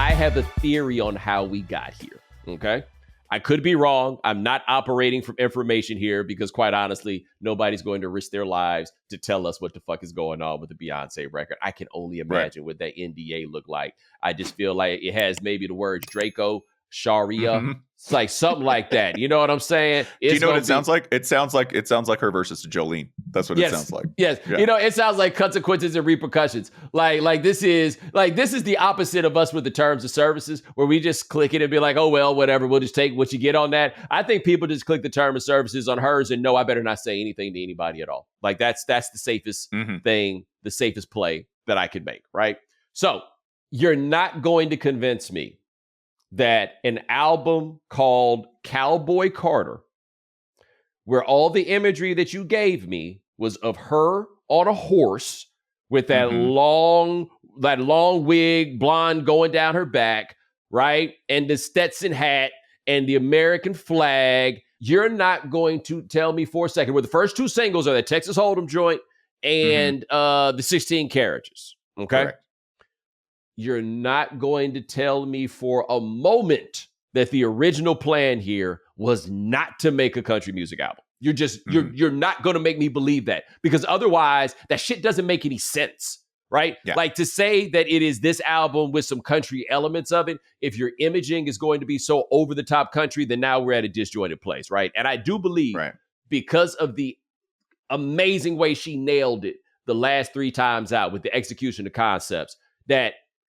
I have a theory on how we got here, okay? I could be wrong. I'm not operating from information here because, quite honestly, nobody's going to risk their lives to tell us what the fuck is going on with the Beyoncé record. I can only imagine what that NDA looked like. I just feel like it has maybe the words Draco, Sharia. It's like something like that. You know what I'm saying? Do you know what it sounds like? It sounds like her versus to Jolene. That's what it sounds like. Yes. Yeah. You know, it sounds like consequences and repercussions. Like this is the opposite of us with the terms of services, where we just click it and be like, oh well, whatever. We'll just take what you get on that. I think people just click the term of services on hers and know I better not say anything to anybody at all. Like that's the safest thing, the safest play that I could make. Right. So you're not going to convince me that an album called Cowboy Carter, where all the imagery that you gave me was of her on a horse with that long wig, blonde going down her back, right? And the Stetson hat and the American flag. You're not going to tell me for a second where the first two singles are the Texas Hold'em joint and the 16 Carriages. Okay. Correct. You're not going to tell me for a moment that the original plan here was not to make a country music album. You're just, you're not going to make me believe that, because otherwise that shit doesn't make any sense, right? Yeah. Like to say that it is this album with some country elements of it, if your imaging is going to be so over the top country, then now we're at a disjointed place, right? And I do believe because of the amazing way she nailed it the last 3 times out with the execution of concepts, that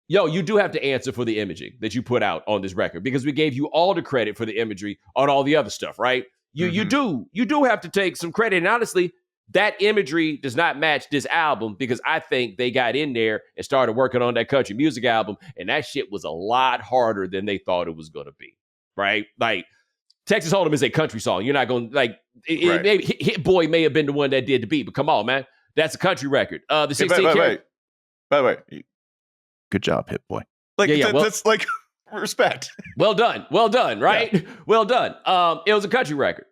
you do have to answer for the imaging that you put out on this record, because we gave you all the credit for the imagery on all the other stuff, right? You do have to take some credit. And honestly, that imagery does not match this album, because I think they got in there and started working on that country music album, and that shit was a lot harder than they thought it was going to be, right? Like, Texas Hold'em is a country song. You're not going to, maybe Hit Boy may have been the one that did the beat, but come on, man. That's a country record. The 16 By the way, good job, Hit Boy. That's like respect. Well done, right? Yeah. Well done. It was a country record.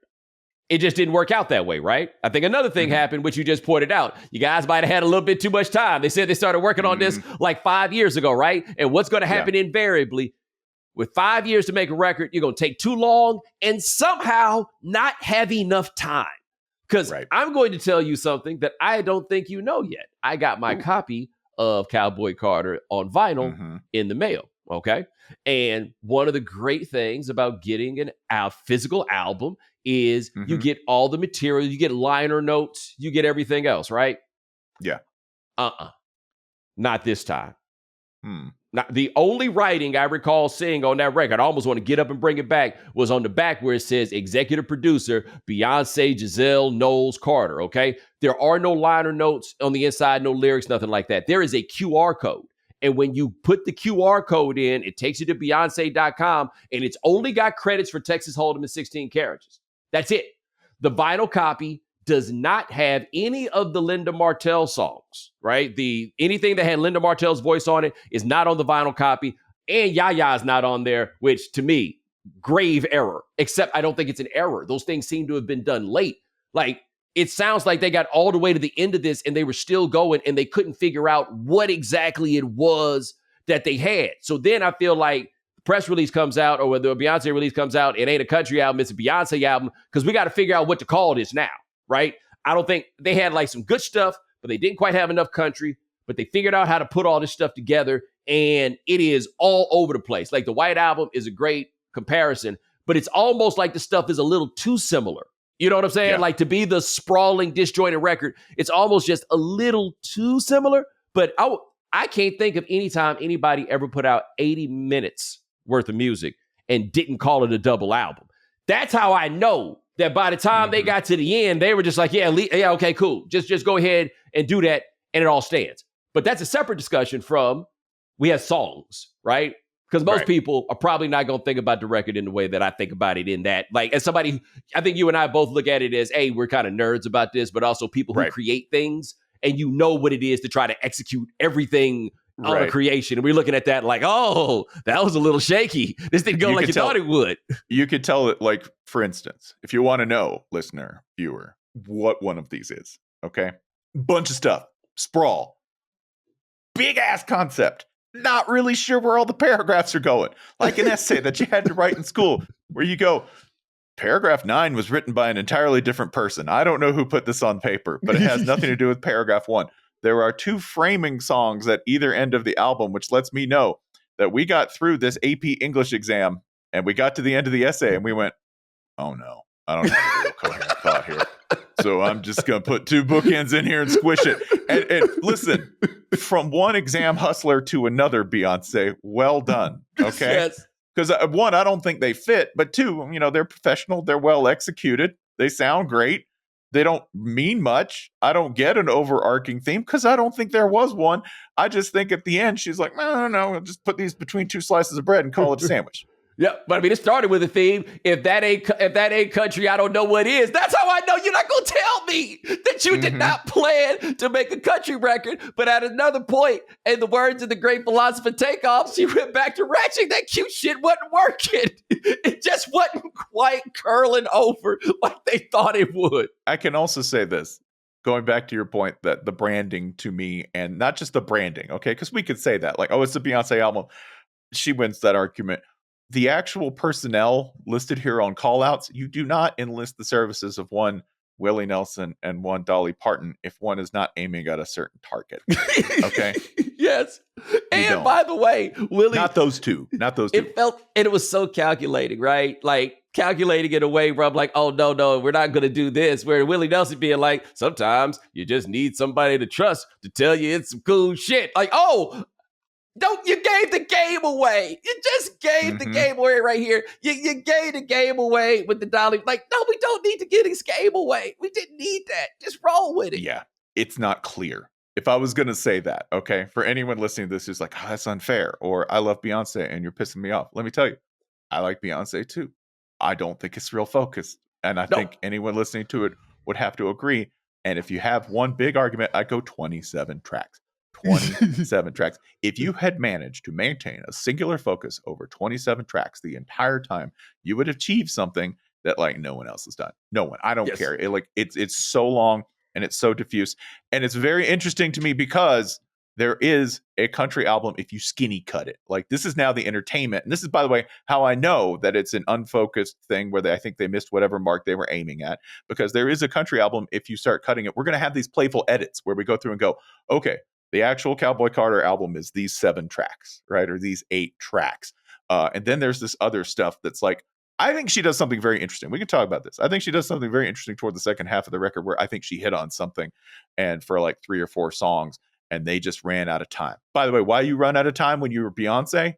It just didn't work out that way, right? I think another thing happened, which you just pointed out. You guys might have had a little bit too much time. They said they started working on this like 5 years ago, right? And what's going to happen invariably, with 5 years to make a record, you're going to take too long and somehow not have enough time. Because I'm going to tell you something that I don't think you know yet. I got my copy of Cowboy Carter on vinyl in the mail, okay? And one of the great things about getting a physical album is you get all the material, you get liner notes, you get everything else, right? Yeah. Not this time. Not the only writing I recall seeing on that record, I almost want to get up and bring it back, was on the back where it says executive producer Beyoncé Giselle Knowles Carter, okay? There are no liner notes on the inside, no lyrics, nothing like that. There is a QR code. And when you put the QR code in, it takes you to Beyonce.com, and it's only got credits for Texas Hold'em and 16 Carriages. That's it. The vinyl copy does not have any of the Linda Martell songs, right? Anything that had Linda Martell's voice on it is not on the vinyl copy, and Yaya is not on there, which to me, grave error, except I don't think it's an error. Those things seem to have been done late. Like, it sounds like they got all the way to the end of this and they were still going and they couldn't figure out what exactly it was that they had. So then I feel like the press release comes out, or whether a Beyonce release comes out, it ain't a country album, it's a Beyonce album, because we got to figure out what to call this now. Right? I don't think they had like some good stuff, but they didn't quite have enough country, but they figured out how to put all this stuff together, and it is all over the place. Like, the White Album is a great comparison, but it's almost like the stuff is a little too similar. You know what I'm saying? Yeah. Like, to be the sprawling, disjointed record, it's almost just a little too similar, but I can't think of any time anybody ever put out 80 minutes worth of music and didn't call it a double album. That's how I know that by the time they got to the end, they were just like, yeah, okay, cool. Just go ahead and do that, and it all stands. But that's a separate discussion from, we have songs, right? Because most people are probably not going to think about the record in the way that I think about it, in that, like, as somebody, I think you and I both look at it as, hey, we're kind of nerds about this, but also people who create things, and you know what it is to try to execute everything on a creation. And we're looking at that like, oh, that was a little shaky. This didn't go like you thought it would. You could tell it, like, for instance, if you want to know, listener, viewer, what one of these is, okay? Bunch of stuff. Sprawl. Big ass concept. not really sure where all the paragraphs are going. Like an essay that you had to write in school where you go, paragraph 9 was written by an entirely different person. I don't know who put this on paper, but it has nothing to do with paragraph 1. There are 2 framing songs at either end of the album, which lets me know that we got through this AP English exam and we got to the end of the essay and we went, oh no, I don't have a real coherent thought here. So I'm just going to put 2 bookends in here and squish it. And listen, from one exam hustler to another, Beyonce, well done. Okay. Yes. Because 1, I don't think they fit, but 2, they're professional. They're well executed. They sound great. They don't mean much. I don't get an overarching theme because I don't think there was one. I just think at the end, she's like, no, just put these between 2 slices of bread and call it a sandwich. Yeah, but I mean, it started with a theme. If that ain't country, I don't know what is. That's how I know you're not gonna tell me that you did not plan to make a country record. But at another point, in the words of the great philosopher Takeoff, she went back to ratchet. That cute shit wasn't working. It just wasn't quite curling over like they thought it would. I can also say this, going back to your point that the branding to me, and not just the branding, okay? Because we could say that, like, oh, it's a Beyonce album. She wins that argument. The actual personnel listed here on callouts, you do not enlist the services of one Willie Nelson and one Dolly Parton if one is not aiming at a certain target. Okay? Yes. And by the way, Willie... Not those two. It was so calculating, right? Like, calculating in a way where I'm like, oh, no, we're not going to do this. Where Willie Nelson being like, sometimes you just need somebody to trust to tell you it's some cool shit. Like, oh... You gave the game away. You just gave the game away right here. You gave the game away with the Dolly. Like, no, we don't need to give this game away. We didn't need that. Just roll with it. Yeah, it's not clear. If I was going to say that, okay, for anyone listening to this who's like, oh, that's unfair, or I love Beyonce and you're pissing me off, let me tell you, I like Beyonce too. I don't think it's real focused. And I think anyone listening to it would have to agree. And if you have one big argument, I go 27 tracks. 27 tracks. If you had managed to maintain a singular focus over 27 tracks the entire time, you would achieve something that like no one else has done. No one. I don't care. It's so long and it's so diffuse. And it's very interesting to me because there is a country album if you skinny cut it. Like this is now the entertainment. And this is, by the way, how I know that it's an unfocused thing where I think they missed whatever mark they were aiming at, because there is a country album. If you start cutting it, we're going to have these playful edits where we go through and go, okay, the actual Cowboy Carter album is these 7 tracks, right? Or these 8 tracks. And then there's this other stuff that's like, I think she does something very interesting. We can talk about this. I think she does something very interesting toward the second half of the record where I think she hit on something and for like 3 or 4 songs and they just ran out of time. By the way, why you run out of time when you were Beyonce?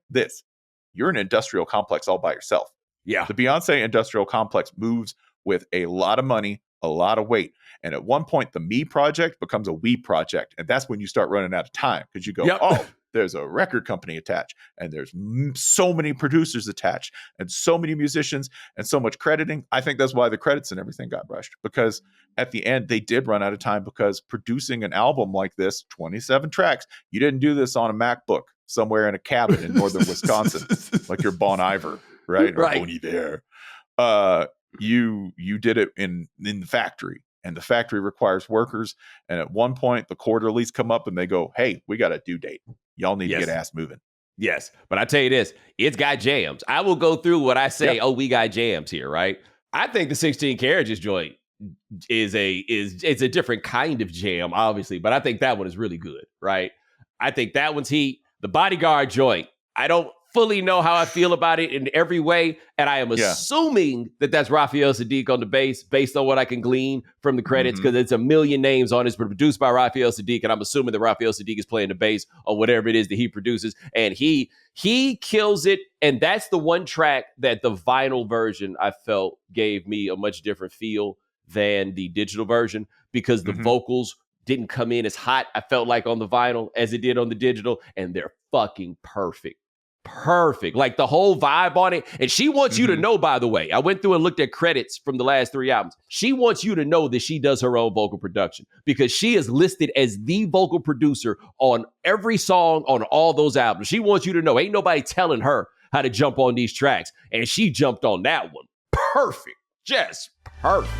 You're an industrial complex all by yourself. Yeah. The Beyonce industrial complex moves with a lot of money, a lot of weight. And at one point, the Me project becomes a We project. And that's when you start running out of time because you go, oh, there's a record company attached and there's so many producers attached and so many musicians and so much crediting. I think that's why the credits and everything got rushed, because at the end, they did run out of time because producing an album like this, 27 tracks, you didn't do this on a MacBook somewhere in a cabin in northern Wisconsin, like your Bon Iver, right? Or Bon Iver. You did it in the factory. And the factory requires workers. And at one point, the quarterlies come up and they go, hey, we got a due date. Y'all need to get ass moving. Yes. But I tell you this, it's got jams. I will go through what I say, we got jams here, right? I think the 16 Carriages joint is a different kind of jam, obviously. But I think that one is really good, right? I think that one's heat. The Bodyguard joint, I don't fully know how I feel about it in every way, and I am assuming that that's Raphael Sadiq on the bass, based on what I can glean from the credits, because it's a million names on it. It's produced by Raphael Sadiq, and I'm assuming that Raphael Sadiq is playing the bass on whatever it is that he produces, and he kills it. And that's the one track that the vinyl version I felt gave me a much different feel than the digital version, because the vocals didn't come in as hot, I felt like, on the vinyl as it did on the digital, and they're fucking perfect. Like the whole vibe on it. And she wants you to know, by the way, I went through and looked at credits from the last 3 albums. She wants you to know that she does her own vocal production, because she is listed as the vocal producer on every song on all those albums. She wants you to know ain't nobody telling her how to jump on these tracks. And she jumped on that one. Perfect. Just perfect.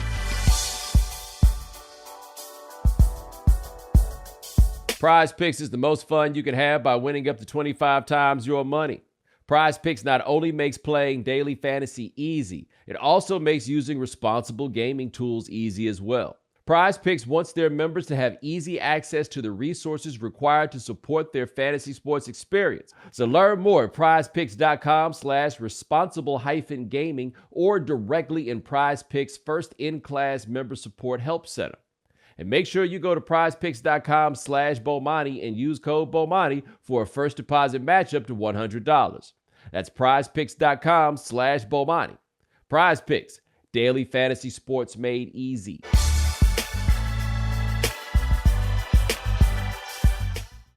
Prize Picks is the most fun you can have by winning up to 25 times your money. Prize Picks not only makes playing daily fantasy easy, it also makes using responsible gaming tools easy as well. Prize Picks wants their members to have easy access to the resources required to support their fantasy sports experience. So learn more at prizepicks.com/responsible-gaming or directly in Prize Picks' first in-class member support help center. And make sure you go to prizepicks.com/Bomani and use code Bomani for a first deposit match up to $100. That's prizepicks.com/Bomani. Prize Picks, daily fantasy sports made easy.